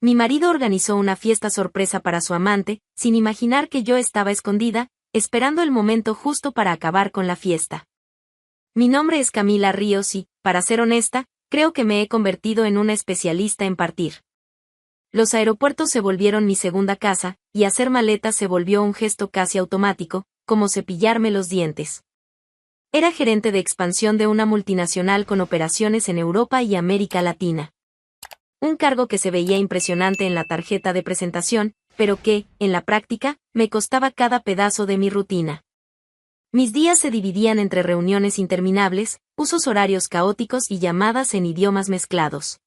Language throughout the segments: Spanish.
Mi marido organizó una fiesta sorpresa para su amante, sin imaginar que yo estaba escondida, esperando el momento justo para acabar con la fiesta. Mi nombre es Camila Ríos y, para ser honesta, creo que me he convertido en una especialista en partir. Los aeropuertos se volvieron mi segunda casa, y hacer maletas se volvió un gesto casi automático, como cepillarme los dientes. Era gerente de expansión de una multinacional con operaciones en Europa y América Latina. Un cargo que se veía impresionante en la tarjeta de presentación, pero que, en la práctica, me costaba cada pedazo de mi rutina. Mis días se dividían entre reuniones interminables, usos horarios caóticos y llamadas en idiomas mezclados.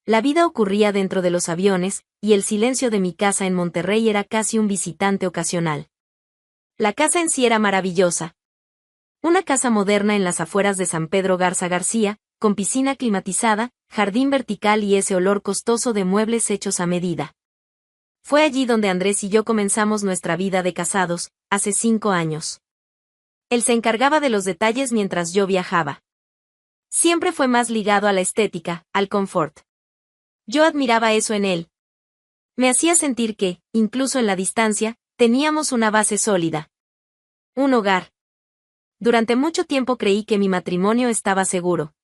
La vida ocurría dentro de los aviones, y el silencio de mi casa en Monterrey era casi un visitante ocasional. La casa en sí era maravillosa. Una casa moderna en las afueras de San Pedro Garza García, con piscina climatizada, jardín vertical y ese olor costoso de muebles hechos a medida. Fue allí donde Andrés y yo comenzamos nuestra vida de casados, hace 5 años. Él se encargaba de los detalles mientras yo viajaba. Siempre fue más ligado a la estética, al confort. Yo admiraba eso en él. Me hacía sentir que, incluso en la distancia, teníamos una base sólida. Un hogar. Durante mucho tiempo creí que mi matrimonio estaba seguro.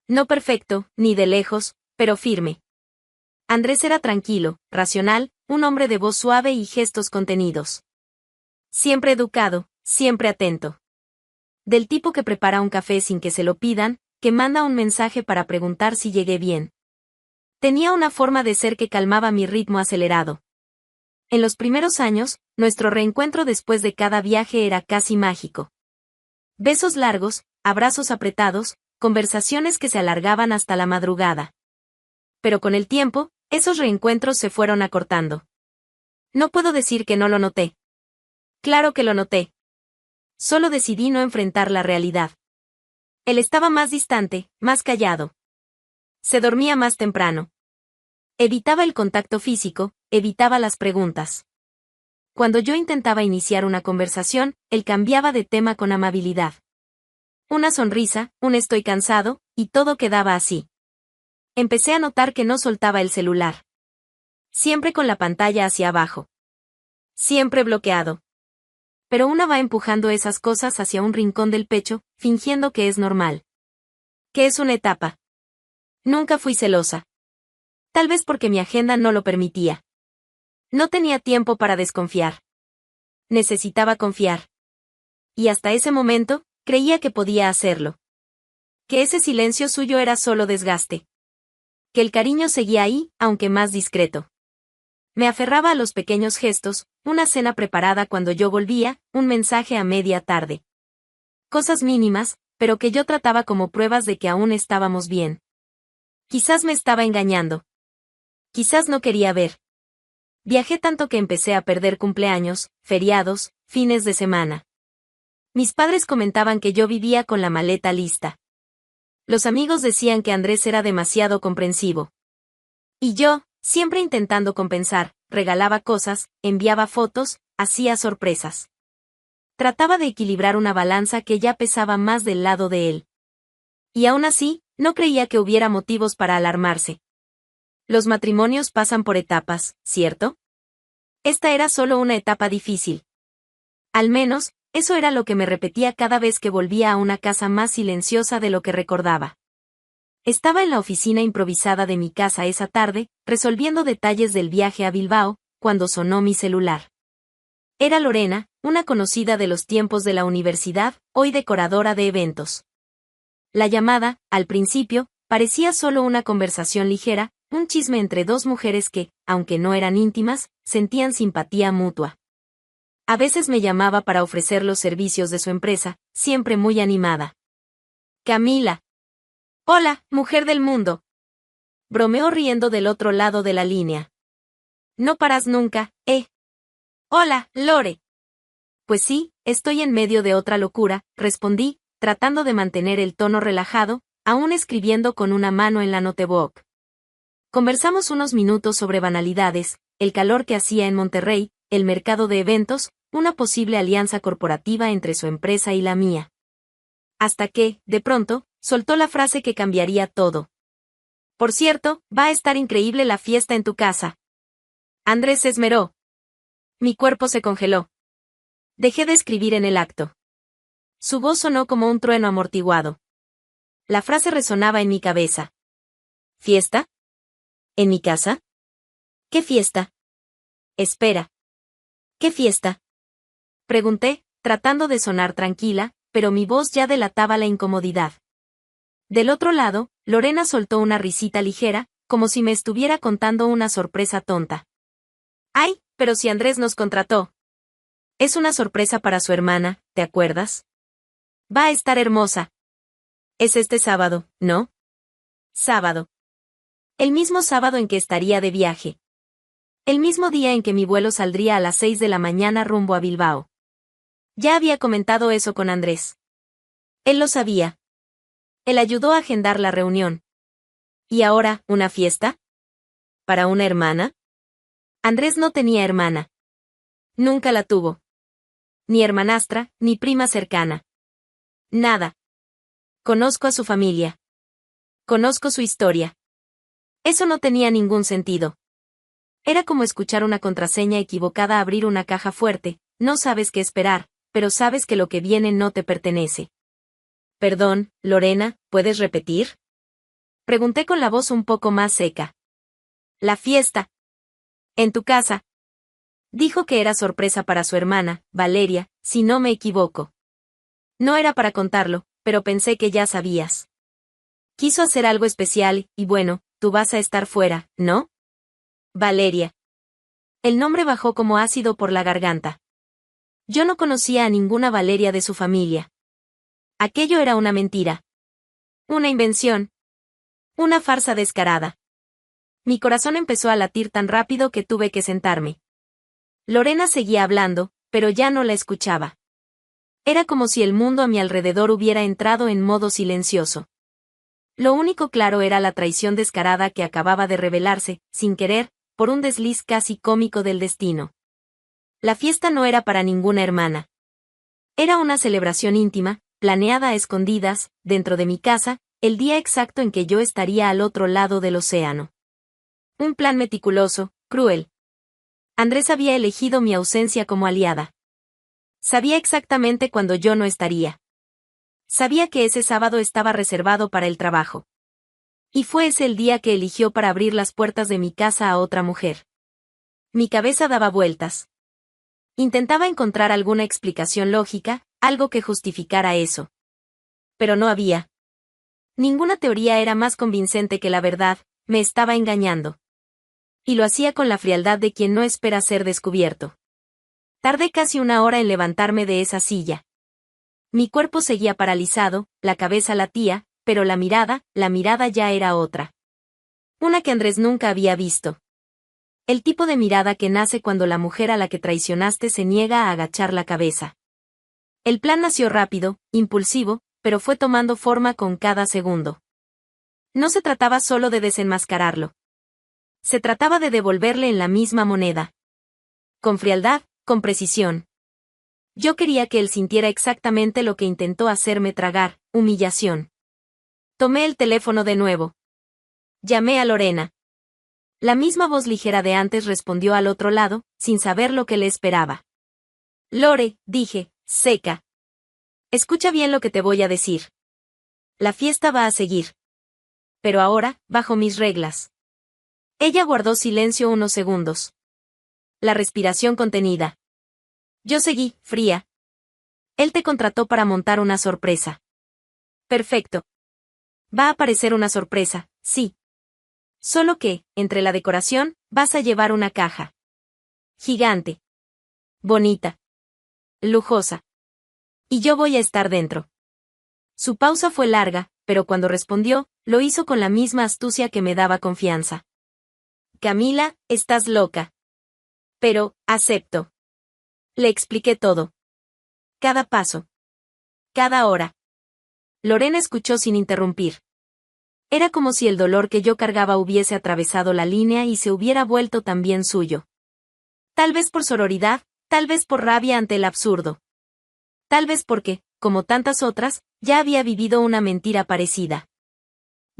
No perfecto, ni de lejos, pero firme. Andrés era tranquilo, racional, un hombre de voz suave y gestos contenidos. Siempre educado, siempre atento. Del tipo que prepara un café sin que se lo pidan, que manda un mensaje para preguntar si llegué bien. Tenía una forma de ser que calmaba mi ritmo acelerado. En los primeros años, nuestro reencuentro después de cada viaje era casi mágico. Besos largos, abrazos apretados, conversaciones que se alargaban hasta la madrugada. Pero con el tiempo, esos reencuentros se fueron acortando. No puedo decir que no lo noté. Claro que lo noté. Solo decidí no enfrentar la realidad. Él estaba más distante, más callado. Se dormía más temprano. Evitaba el contacto físico, evitaba las preguntas. Cuando yo intentaba iniciar una conversación, él cambiaba de tema con amabilidad. Una sonrisa, un estoy cansado, y todo quedaba así. Empecé a notar que no soltaba el celular. Siempre con la pantalla hacia abajo. Siempre bloqueado. Pero una va empujando esas cosas hacia un rincón del pecho, fingiendo que es normal. Que es una etapa. Nunca fui celosa. Tal vez porque mi agenda no lo permitía. No tenía tiempo para desconfiar. Necesitaba confiar. Y hasta ese momento, creía que podía hacerlo. Que ese silencio suyo era solo desgaste. Que el cariño seguía ahí, aunque más discreto. Me aferraba a los pequeños gestos, una cena preparada cuando yo volvía, un mensaje a media tarde. Cosas mínimas, pero que yo trataba como pruebas de que aún estábamos bien. Quizás me estaba engañando. Quizás no quería ver. Viajé tanto que empecé a perder cumpleaños, feriados, fines de semana. Mis padres comentaban que yo vivía con la maleta lista. Los amigos decían que Andrés era demasiado comprensivo. Y yo, siempre intentando compensar, regalaba cosas, enviaba fotos, hacía sorpresas. Trataba de equilibrar una balanza que ya pesaba más del lado de él. Y aún así, no creía que hubiera motivos para alarmarse. Los matrimonios pasan por etapas, ¿cierto? Esta era solo una etapa difícil. Al menos, eso era lo que me repetía cada vez que volvía a una casa más silenciosa de lo que recordaba. Estaba en la oficina improvisada de mi casa esa tarde, resolviendo detalles del viaje a Bilbao, cuando sonó mi celular. Era Lorena, una conocida de los tiempos de la universidad, hoy decoradora de eventos. La llamada, al principio, parecía solo una conversación ligera, un chisme entre dos mujeres que, aunque no eran íntimas, sentían simpatía mutua. A veces me llamaba para ofrecer los servicios de su empresa, siempre muy animada. Camila. Hola, mujer del mundo. Bromeó riendo del otro lado de la línea. No paras nunca, ¿eh? Hola, Lore. Pues sí, estoy en medio de otra locura, respondí, tratando de mantener el tono relajado, aún escribiendo con una mano en la notebook. Conversamos unos minutos sobre banalidades, el calor que hacía en Monterrey, el mercado de eventos, una posible alianza corporativa entre su empresa y la mía. Hasta que, de pronto, soltó la frase que cambiaría todo. Por cierto, va a estar increíble la fiesta en tu casa. Andrés se esmeró. Mi cuerpo se congeló. Dejé de escribir en el acto. Su voz sonó como un trueno amortiguado. La frase resonaba en mi cabeza. ¿Fiesta? ¿En mi casa? ¿Qué fiesta? Espera. ¿Qué fiesta? Pregunté, tratando de sonar tranquila, pero mi voz ya delataba la incomodidad. Del otro lado, Lorena soltó una risita ligera, como si me estuviera contando una sorpresa tonta. ¡Ay, pero si Andrés nos contrató! Es una sorpresa para su hermana, ¿te acuerdas? Va a estar hermosa. Es este sábado, ¿no? Sábado. El mismo sábado en que estaría de viaje. El mismo día en que mi vuelo saldría a las 6 de la mañana rumbo a Bilbao. Ya había comentado eso con Andrés. Él lo sabía. Él ayudó a agendar la reunión. ¿Y ahora, una fiesta? ¿Para una hermana? Andrés no tenía hermana. Nunca la tuvo. Ni hermanastra, ni prima cercana. Nada. Conozco a su familia. Conozco su historia. Eso no tenía ningún sentido. Era como escuchar una contraseña equivocada abrir una caja fuerte, no sabes qué esperar, pero sabes que lo que viene no te pertenece. Perdón, Lorena, ¿puedes repetir? Pregunté con la voz un poco más seca. La fiesta. En tu casa. Dijo que era sorpresa para su hermana, Valeria, si no me equivoco. No era para contarlo, pero pensé que ya sabías. Quiso hacer algo especial, y bueno, tú vas a estar fuera, ¿no? Valeria. El nombre bajó como ácido por la garganta. Yo no conocía a ninguna Valeria de su familia. Aquello era una mentira. Una invención. Una farsa descarada. Mi corazón empezó a latir tan rápido que tuve que sentarme. Lorena seguía hablando, pero ya no la escuchaba. Era como si el mundo a mi alrededor hubiera entrado en modo silencioso. Lo único claro era la traición descarada que acababa de revelarse, sin querer, por un desliz casi cómico del destino. La fiesta no era para ninguna hermana. Era una celebración íntima, planeada a escondidas, dentro de mi casa, el día exacto en que yo estaría al otro lado del océano. Un plan meticuloso, cruel. Andrés había elegido mi ausencia como aliada. Sabía exactamente cuándo yo no estaría. Sabía que ese sábado estaba reservado para el trabajo. Y fue ese el día que eligió para abrir las puertas de mi casa a otra mujer. Mi cabeza daba vueltas. Intentaba encontrar alguna explicación lógica, algo que justificara eso. Pero no había. Ninguna teoría era más convincente que la verdad, me estaba engañando. Y lo hacía con la frialdad de quien no espera ser descubierto. Tardé casi una hora en levantarme de esa silla. Mi cuerpo seguía paralizado, la cabeza latía, pero la mirada ya era otra. Una que Andrés nunca había visto. El tipo de mirada que nace cuando la mujer a la que traicionaste se niega a agachar la cabeza. El plan nació rápido, impulsivo, pero fue tomando forma con cada segundo. No se trataba solo de desenmascararlo. Se trataba de devolverle en la misma moneda. Con frialdad, con precisión. Yo quería que él sintiera exactamente lo que intentó hacerme tragar, humillación. Tomé el teléfono de nuevo. Llamé a Lorena. La misma voz ligera de antes respondió al otro lado, sin saber lo que le esperaba. Lore, dije, seca. Escucha bien lo que te voy a decir. La fiesta va a seguir. Pero ahora, bajo mis reglas. Ella guardó silencio unos segundos. La respiración contenida. Yo seguí, fría. Él te contrató para montar una sorpresa. Perfecto. Va a aparecer una sorpresa, sí. Solo que, entre la decoración, vas a llevar una caja. Gigante. Bonita. Lujosa. Y yo voy a estar dentro. Su pausa fue larga, pero cuando respondió, lo hizo con la misma astucia que me daba confianza. Camila, estás loca. Pero, acepto. Le expliqué todo. Cada paso. Cada hora. Lorena escuchó sin interrumpir. Era como si el dolor que yo cargaba hubiese atravesado la línea y se hubiera vuelto también suyo. Tal vez por sororidad, tal vez por rabia ante el absurdo. Tal vez porque, como tantas otras, ya había vivido una mentira parecida.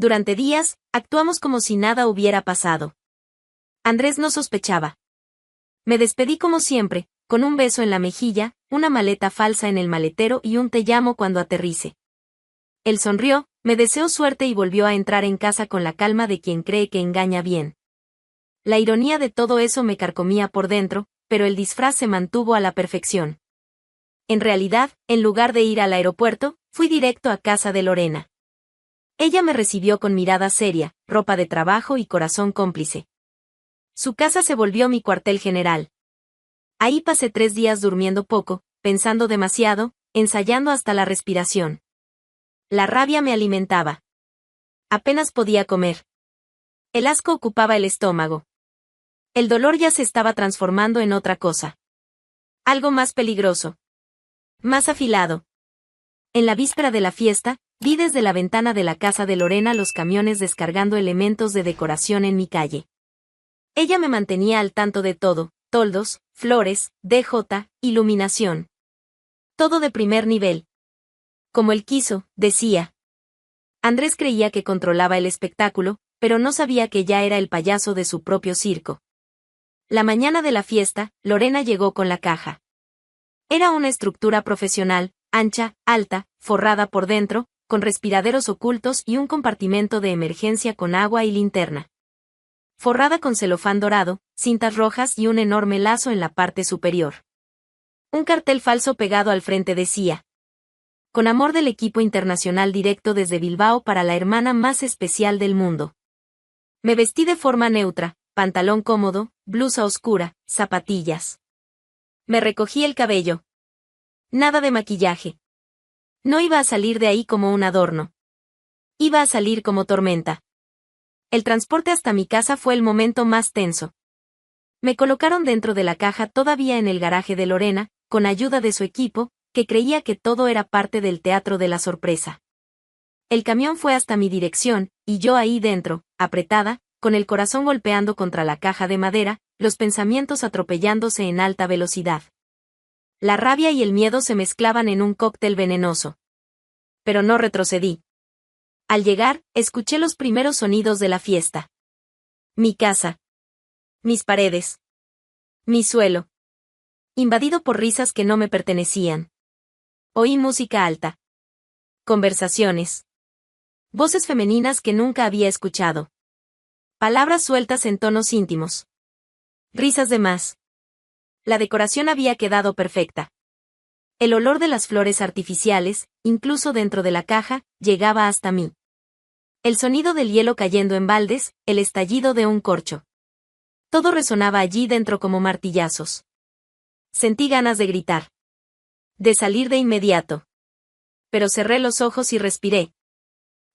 Durante días, actuamos como si nada hubiera pasado. Andrés no sospechaba. Me despedí como siempre, con un beso en la mejilla, una maleta falsa en el maletero y un te llamo cuando aterrice. Él sonrió, me deseó suerte y volvió a entrar en casa con la calma de quien cree que engaña bien. La ironía de todo eso me carcomía por dentro, pero el disfraz se mantuvo a la perfección. En realidad, en lugar de ir al aeropuerto, fui directo a casa de Lorena. Ella me recibió con mirada seria, ropa de trabajo y corazón cómplice. Su casa se volvió mi cuartel general. Ahí pasé 3 días durmiendo poco, pensando demasiado, ensayando hasta la respiración. La rabia me alimentaba. Apenas podía comer. El asco ocupaba el estómago. El dolor ya se estaba transformando en otra cosa. Algo más peligroso. Más afilado. En la víspera de la fiesta, vi desde la ventana de la casa de Lorena los camiones descargando elementos de decoración en mi calle. Ella me mantenía al tanto de todo, toldos, flores, DJ, iluminación. Todo de primer nivel. Como él quiso, decía. Andrés creía que controlaba el espectáculo, pero no sabía que ya era el payaso de su propio circo. La mañana de la fiesta, Lorena llegó con la caja. Era una estructura profesional, ancha, alta, forrada por dentro, con respiraderos ocultos y un compartimento de emergencia con agua y linterna. Forrada con celofán dorado, cintas rojas y un enorme lazo en la parte superior. Un cartel falso pegado al frente decía: con amor del equipo internacional directo desde Bilbao para la hermana más especial del mundo. Me vestí de forma neutra, pantalón cómodo, blusa oscura, zapatillas. Me recogí el cabello. Nada de maquillaje. No iba a salir de ahí como un adorno. Iba a salir como tormenta. El transporte hasta mi casa fue el momento más tenso. Me colocaron dentro de la caja todavía en el garaje de Lorena, con ayuda de su equipo, que creía que todo era parte del teatro de la sorpresa. El camión fue hasta mi dirección, y yo ahí dentro, apretada, con el corazón golpeando contra la caja de madera, los pensamientos atropellándose en alta velocidad. La rabia y el miedo se mezclaban en un cóctel venenoso. Pero no retrocedí. Al llegar, escuché los primeros sonidos de la fiesta. Mi casa. Mis paredes. Mi suelo. Invadido por risas que no me pertenecían. Oí música alta. Conversaciones. Voces femeninas que nunca había escuchado. Palabras sueltas en tonos íntimos. Risas de más. La decoración había quedado perfecta. El olor de las flores artificiales, incluso dentro de la caja, llegaba hasta mí. El sonido del hielo cayendo en baldes, el estallido de un corcho. Todo resonaba allí dentro como martillazos. Sentí ganas de gritar. De salir de inmediato. Pero cerré los ojos y respiré.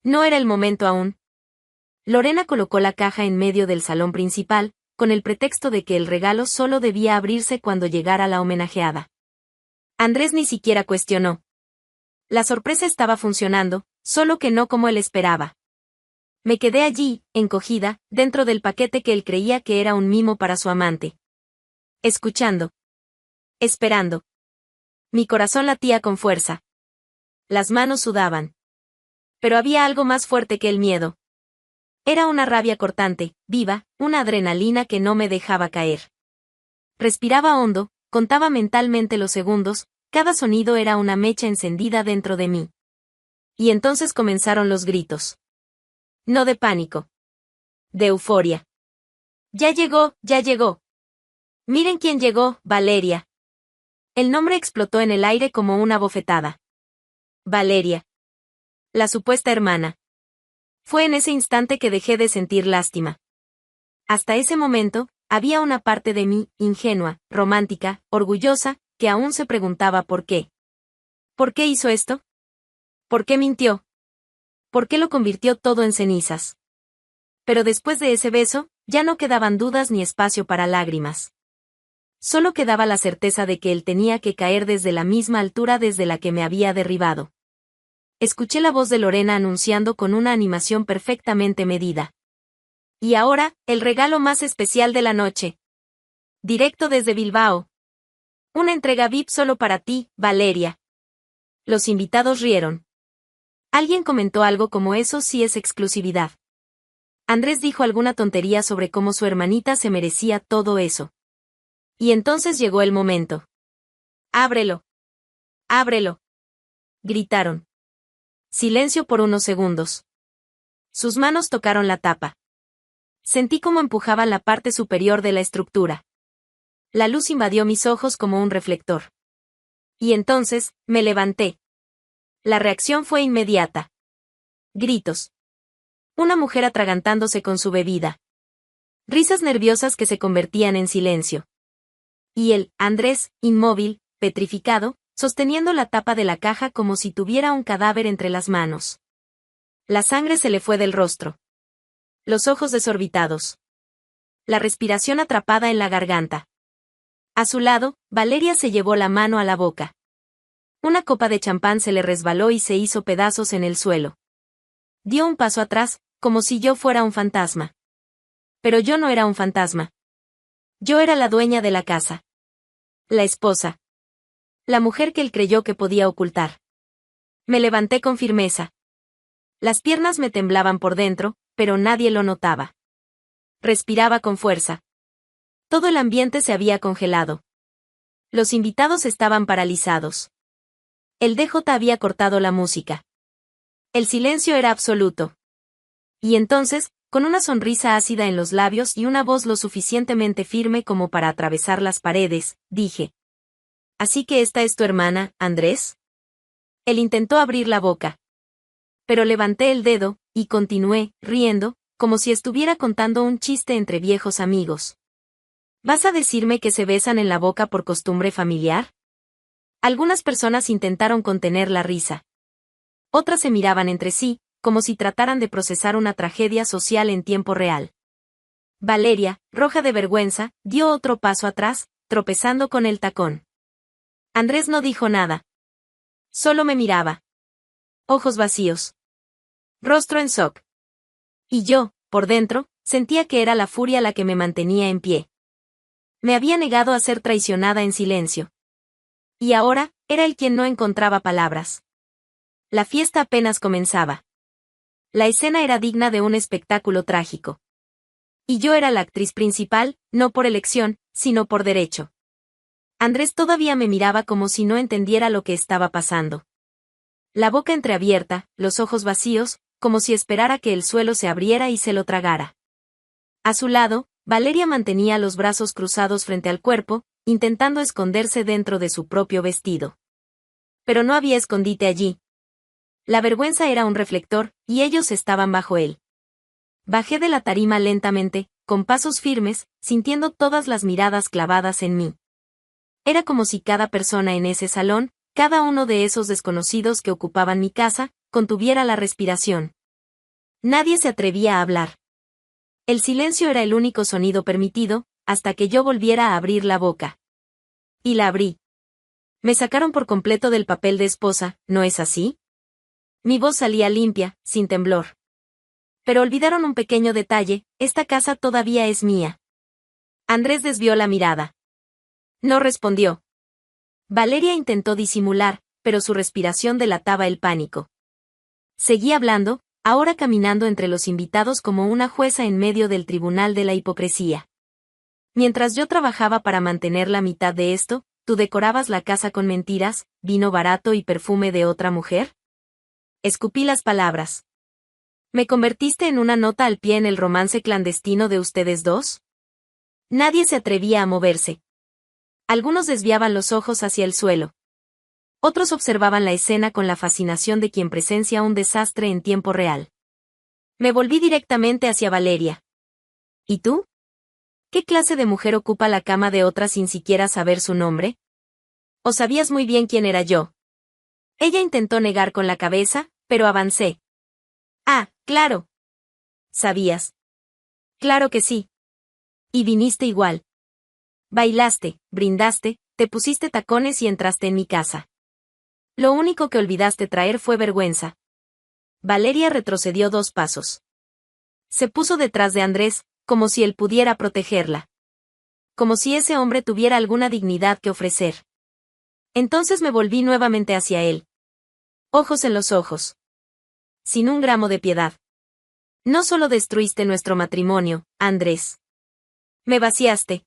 No era el momento aún. Lorena colocó la caja en medio del salón principal, con el pretexto de que el regalo solo debía abrirse cuando llegara la homenajeada. Andrés ni siquiera cuestionó. La sorpresa estaba funcionando, solo que no como él esperaba. Me quedé allí, encogida, dentro del paquete que él creía que era un mimo para su amante. Escuchando. Esperando. Mi corazón latía con fuerza. Las manos sudaban. Pero había algo más fuerte que el miedo. Era una rabia cortante, viva, una adrenalina que no me dejaba caer. Respiraba hondo, contaba mentalmente los segundos, cada sonido era una mecha encendida dentro de mí. Y entonces comenzaron los gritos. No de pánico. De euforia. Ya llegó, ya llegó. Miren quién llegó, Valeria. El nombre explotó en el aire como una bofetada. Valeria. La supuesta hermana. Fue en ese instante que dejé de sentir lástima. Hasta ese momento, había una parte de mí, ingenua, romántica, orgullosa, que aún se preguntaba por qué. ¿Por qué hizo esto? ¿Por qué mintió? ¿Por qué lo convirtió todo en cenizas? Pero después de ese beso, ya no quedaban dudas ni espacio para lágrimas. Solo quedaba la certeza de que él tenía que caer desde la misma altura desde la que me había derribado. Escuché la voz de Lorena anunciando con una animación perfectamente medida. Y ahora, el regalo más especial de la noche. Directo desde Bilbao. Una entrega VIP solo para ti, Valeria. Los invitados rieron. Alguien comentó algo como eso sí es exclusividad. Andrés dijo alguna tontería sobre cómo su hermanita se merecía todo eso. Y entonces llegó el momento. ¡Ábrelo! ¡Ábrelo! Gritaron. Silencio por unos segundos. Sus manos tocaron la tapa. Sentí cómo empujaban la parte superior de la estructura. La luz invadió mis ojos como un reflector. Y entonces, me levanté. La reacción fue inmediata. Gritos. Una mujer atragantándose con su bebida. Risas nerviosas que se convertían en silencio. Y él, Andrés, inmóvil, petrificado, sosteniendo la tapa de la caja como si tuviera un cadáver entre las manos. La sangre se le fue del rostro. Los ojos desorbitados. La respiración atrapada en la garganta. A su lado, Valeria se llevó la mano a la boca. Una copa de champán se le resbaló y se hizo pedazos en el suelo. Dio un paso atrás, como si yo fuera un fantasma. Pero yo no era un fantasma. Yo era la dueña de la casa. La esposa. La mujer que él creyó que podía ocultar. Me levanté con firmeza. Las piernas me temblaban por dentro, pero nadie lo notaba. Respiraba con fuerza. Todo el ambiente se había congelado. Los invitados estaban paralizados. El DJ había cortado la música. El silencio era absoluto. Y entonces, con una sonrisa ácida en los labios y una voz lo suficientemente firme como para atravesar las paredes, dije: ¿Así que esta es tu hermana, Andrés? Él intentó abrir la boca. Pero levanté el dedo, y continué, riendo, como si estuviera contando un chiste entre viejos amigos. ¿Vas a decirme que se besan en la boca por costumbre familiar? Algunas personas intentaron contener la risa. Otras se miraban entre sí, como si trataran de procesar una tragedia social en tiempo real. Valeria, roja de vergüenza, dio otro paso atrás, tropezando con el tacón. Andrés no dijo nada. Solo me miraba. Ojos vacíos. Rostro en shock. Y yo, por dentro, sentía que era la furia la que me mantenía en pie. Me había negado a ser traicionada en silencio. Y ahora, era él quien no encontraba palabras. La fiesta apenas comenzaba. La escena era digna de un espectáculo trágico. Y yo era la actriz principal, no por elección, sino por derecho. Andrés todavía me miraba como si no entendiera lo que estaba pasando. La boca entreabierta, los ojos vacíos, como si esperara que el suelo se abriera y se lo tragara. A su lado, Valeria mantenía los brazos cruzados frente al cuerpo, intentando esconderse dentro de su propio vestido. Pero no había escondite allí. La vergüenza era un reflector, y ellos estaban bajo él. Bajé de la tarima lentamente, con pasos firmes, sintiendo todas las miradas clavadas en mí. Era como si cada persona en ese salón, cada uno de esos desconocidos que ocupaban mi casa, contuviera la respiración. Nadie se atrevía a hablar. El silencio era el único sonido permitido, hasta que yo volviera a abrir la boca. Y la abrí. Me sacaron por completo del papel de esposa, ¿no es así? Mi voz salía limpia, sin temblor. Pero olvidaron un pequeño detalle: esta casa todavía es mía. Andrés desvió la mirada. No respondió. Valeria intentó disimular, pero su respiración delataba el pánico. Seguí hablando, ahora caminando entre los invitados como una jueza en medio del tribunal de la hipocresía. Mientras yo trabajaba para mantener la mitad de esto, ¿tú decorabas la casa con mentiras, vino barato y perfume de otra mujer? Escupí las palabras. ¿Me convertiste en una nota al pie en el romance clandestino de ustedes dos? Nadie se atrevía a moverse. Algunos desviaban los ojos hacia el suelo. Otros observaban la escena con la fascinación de quien presencia un desastre en tiempo real. Me volví directamente hacia Valeria. ¿Y tú? ¿Qué clase de mujer ocupa la cama de otra sin siquiera saber su nombre? ¿O sabías muy bien quién era yo? Ella intentó negar con la cabeza, pero avancé. Ah, claro. ¿Sabías? Claro que sí. Y viniste igual. Bailaste, brindaste, te pusiste tacones y entraste en mi casa. Lo único que olvidaste traer fue vergüenza. Valeria retrocedió 2 pasos. Se puso detrás de Andrés, como si él pudiera protegerla. Como si ese hombre tuviera alguna dignidad que ofrecer. Entonces me volví nuevamente hacia él. Ojos en los ojos. sin un gramo de piedad. No solo destruiste nuestro matrimonio, Andrés. Me vaciaste.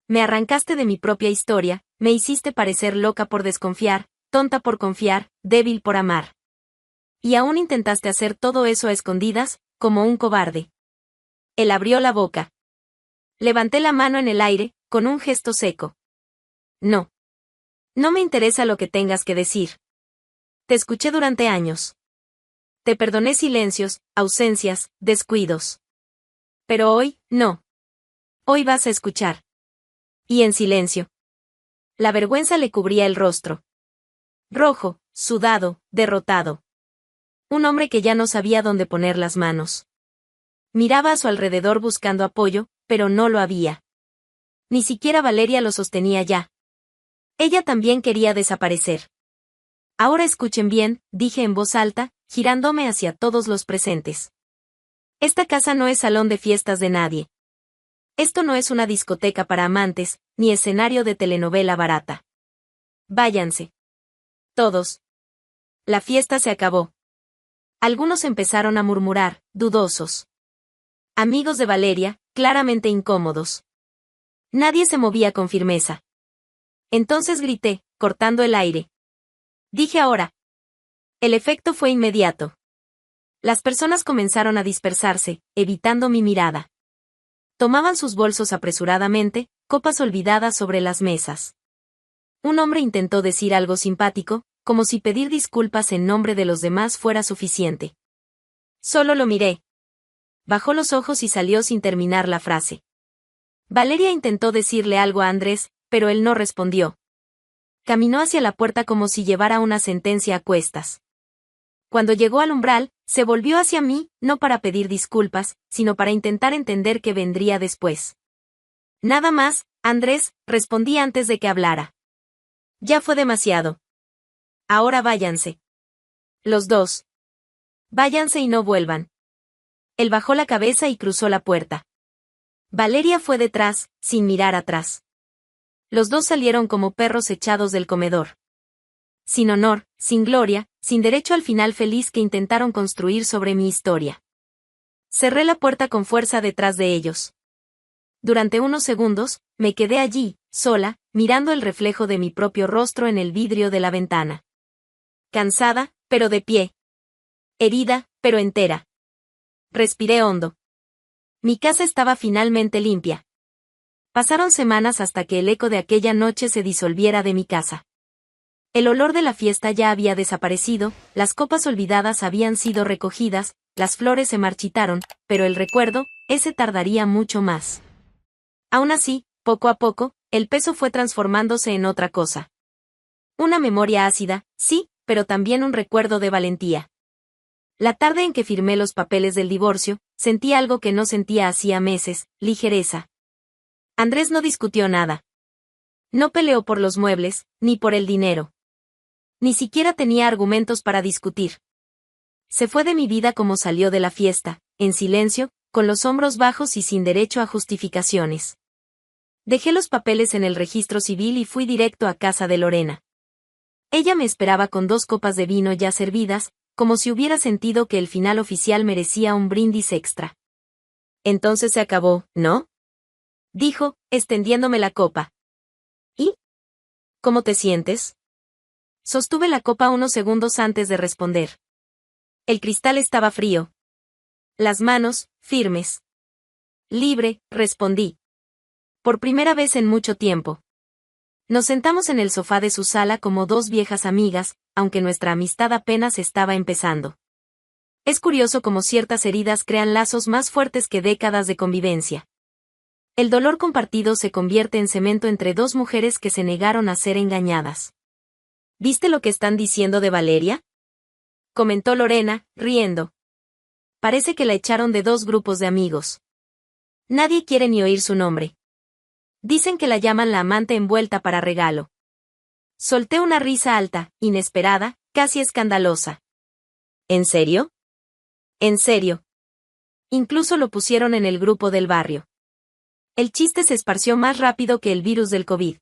Me arrancaste de mi propia historia, me hiciste parecer loca por desconfiar, tonta por confiar, débil por amar. Y aún intentaste hacer todo eso a escondidas, como un cobarde. Él abrió la boca. Levanté la mano en el aire, con un gesto seco. No. No me interesa lo que tengas que decir. Te escuché durante años. Te perdoné silencios, ausencias, descuidos. Pero hoy, no. Hoy vas a escuchar. Y en silencio. La vergüenza le cubría el rostro. Rojo, sudado, derrotado. Un hombre que ya no sabía dónde poner las manos. Miraba a su alrededor buscando apoyo, pero no lo había. Ni siquiera Valeria lo sostenía ya. Ella también quería desaparecer. Ahora escuchen bien, dije en voz alta, girándome hacia todos los presentes. Esta casa no es salón de fiestas de nadie. Esto no es una discoteca para amantes, ni escenario de telenovela barata. Váyanse. Todos. La fiesta se acabó. Algunos empezaron a murmurar, dudosos. Amigos de Valeria, claramente incómodos. Nadie se movía con firmeza. Entonces grité, cortando el aire. Dije ahora. El efecto fue inmediato. Las personas comenzaron a dispersarse, evitando mi mirada. Tomaban sus bolsos apresuradamente, copas olvidadas sobre las mesas. Un hombre intentó decir algo simpático, como si pedir disculpas en nombre de los demás fuera suficiente. Solo lo miré. Bajó los ojos y salió sin terminar la frase. Valeria intentó decirle algo a Andrés, pero él no respondió. Caminó hacia la puerta como si llevara una sentencia a cuestas. Cuando llegó al umbral, se volvió hacia mí, no para pedir disculpas, sino para intentar entender qué vendría después. Nada más, Andrés, respondí antes de que hablara. Ya fue demasiado. Ahora váyanse. Los dos. Váyanse y no vuelvan. Él bajó la cabeza y cruzó la puerta. Valeria fue detrás, sin mirar atrás. Los dos salieron como perros echados del comedor. Sin honor, sin gloria, sin derecho al final feliz que intentaron construir sobre mi historia. Cerré la puerta con fuerza detrás de ellos. Durante unos segundos, me quedé allí, sola, mirando el reflejo de mi propio rostro en el vidrio de la ventana. Cansada, pero de pie. Herida, pero entera. Respiré hondo. Mi casa estaba finalmente limpia. Pasaron semanas hasta que el eco de aquella noche se disolviera de mi casa. El olor de la fiesta ya había desaparecido, las copas olvidadas habían sido recogidas, las flores se marchitaron, pero el recuerdo, ese tardaría mucho más. Aún así, poco a poco, el peso fue transformándose en otra cosa. Una memoria ácida, sí, pero también un recuerdo de valentía. La tarde en que firmé los papeles del divorcio, sentí algo que no sentía hacía meses, ligereza. Andrés no discutió nada. No peleó por los muebles, ni por el dinero. Ni siquiera tenía argumentos para discutir. Se fue de mi vida como salió de la fiesta, en silencio, con los hombros bajos y sin derecho a justificaciones. Dejé los papeles en el registro civil y fui directo a casa de Lorena. Ella me esperaba con 2 copas de vino ya servidas, como si hubiera sentido que el final oficial merecía un brindis extra. Entonces se acabó, ¿no? Dijo, extendiéndome la copa. ¿Y? ¿Cómo te sientes? Sostuve la copa unos segundos antes de responder. El cristal estaba frío. Las manos, firmes. Libre, respondí. Por primera vez en mucho tiempo. Nos sentamos en el sofá de su sala como 2 viejas amigas, aunque nuestra amistad apenas estaba empezando. Es curioso cómo ciertas heridas crean lazos más fuertes que décadas de convivencia. El dolor compartido se convierte en cemento entre 2 mujeres que se negaron a ser engañadas. ¿Viste lo que están diciendo de Valeria? Comentó Lorena, riendo. Parece que la echaron de 2 grupos de amigos. Nadie quiere ni oír su nombre. Dicen que la llaman la amante envuelta para regalo. Solté una risa alta, inesperada, casi escandalosa. ¿En serio? En serio. Incluso lo pusieron en el grupo del barrio. El chiste se esparció más rápido que el virus del COVID.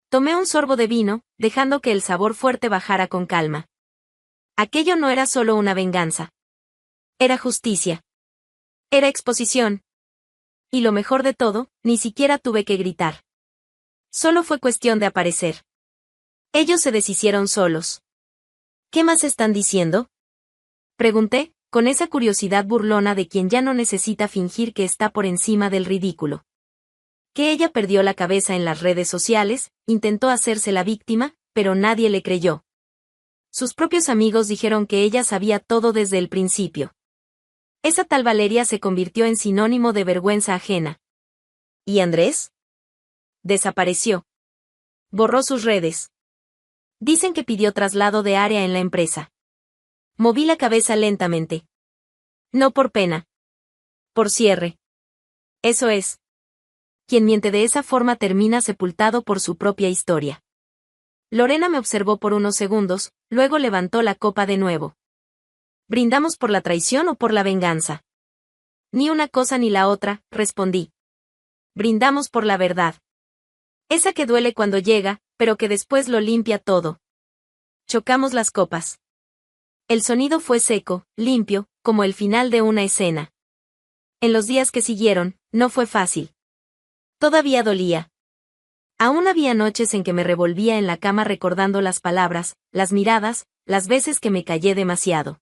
Tomé un sorbo de vino, dejando que el sabor fuerte bajara con calma. Aquello no era solo una venganza. Era justicia. Era exposición. Y lo mejor de todo, ni siquiera tuve que gritar. Solo fue cuestión de aparecer. Ellos se deshicieron solos. ¿Qué más están diciendo? Pregunté, con esa curiosidad burlona de quien ya no necesita fingir que está por encima del ridículo. Que ella perdió la cabeza en las redes sociales, intentó hacerse la víctima, pero nadie le creyó. Sus propios amigos dijeron que ella sabía todo desde el principio. Esa tal Valeria se convirtió en sinónimo de vergüenza ajena. ¿Y Andrés? Desapareció. Borró sus redes. Dicen que pidió traslado de área en la empresa. Moví la cabeza lentamente. No por pena. Por cierre. Eso es. Quien miente de esa forma termina sepultado por su propia historia. Lorena me observó por unos segundos, luego levantó la copa de nuevo. ¿Brindamos por la traición o por la venganza? Ni una cosa ni la otra, respondí. Brindamos por la verdad. Esa que duele cuando llega, pero que después lo limpia todo. Chocamos las copas. El sonido fue seco, limpio, como el final de una escena. En los días que siguieron, no fue fácil. Todavía dolía. Aún había noches en que me revolvía en la cama recordando las palabras, las miradas, las veces que me callé demasiado.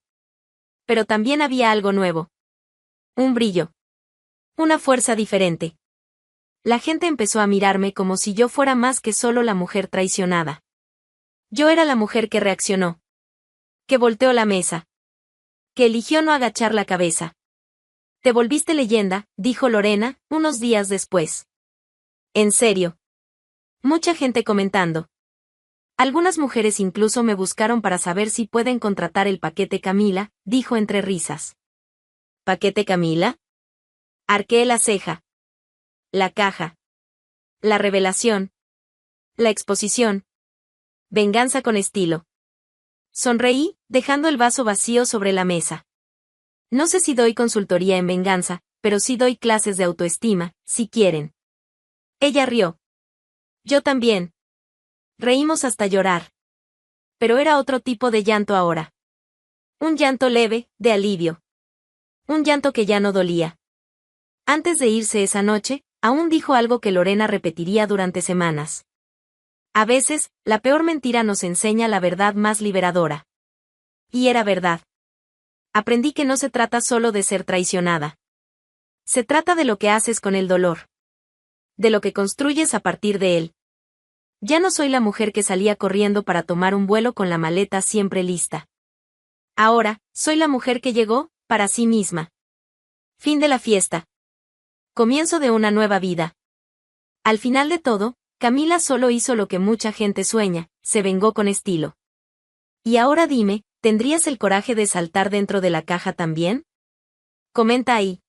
Pero también había algo nuevo. Un brillo. Una fuerza diferente. La gente empezó a mirarme como si yo fuera más que solo la mujer traicionada. Yo era la mujer que reaccionó. Que volteó la mesa. Que eligió no agachar la cabeza. Te volviste leyenda, dijo Lorena, unos días después. En serio. Mucha gente comentando. Algunas mujeres incluso me buscaron para saber si pueden contratar el paquete Camila, dijo entre risas. ¿Paquete Camila? Arqueé la ceja. La caja. La revelación. La exposición. Venganza con estilo. Sonreí, dejando el vaso vacío sobre la mesa. No sé si doy consultoría en venganza, pero sí doy clases de autoestima, si quieren. Ella rió. Yo también. Reímos hasta llorar. Pero era otro tipo de llanto ahora. Un llanto leve, de alivio. Un llanto que ya no dolía. Antes de irse esa noche, aún dijo algo que Lorena repetiría durante semanas. A veces, la peor mentira nos enseña la verdad más liberadora. Y era verdad. Aprendí que no se trata solo de ser traicionada. Se trata de lo que haces con el dolor. De lo que construyes a partir de él. Ya no soy la mujer que salía corriendo para tomar un vuelo con la maleta siempre lista. Ahora, soy la mujer que llegó, para sí misma. Fin de la fiesta. Comienzo de una nueva vida. Al final de todo, Camila solo hizo lo que mucha gente sueña, se vengó con estilo. Y ahora dime, ¿tendrías el coraje de saltar dentro de la caja también? Comenta ahí.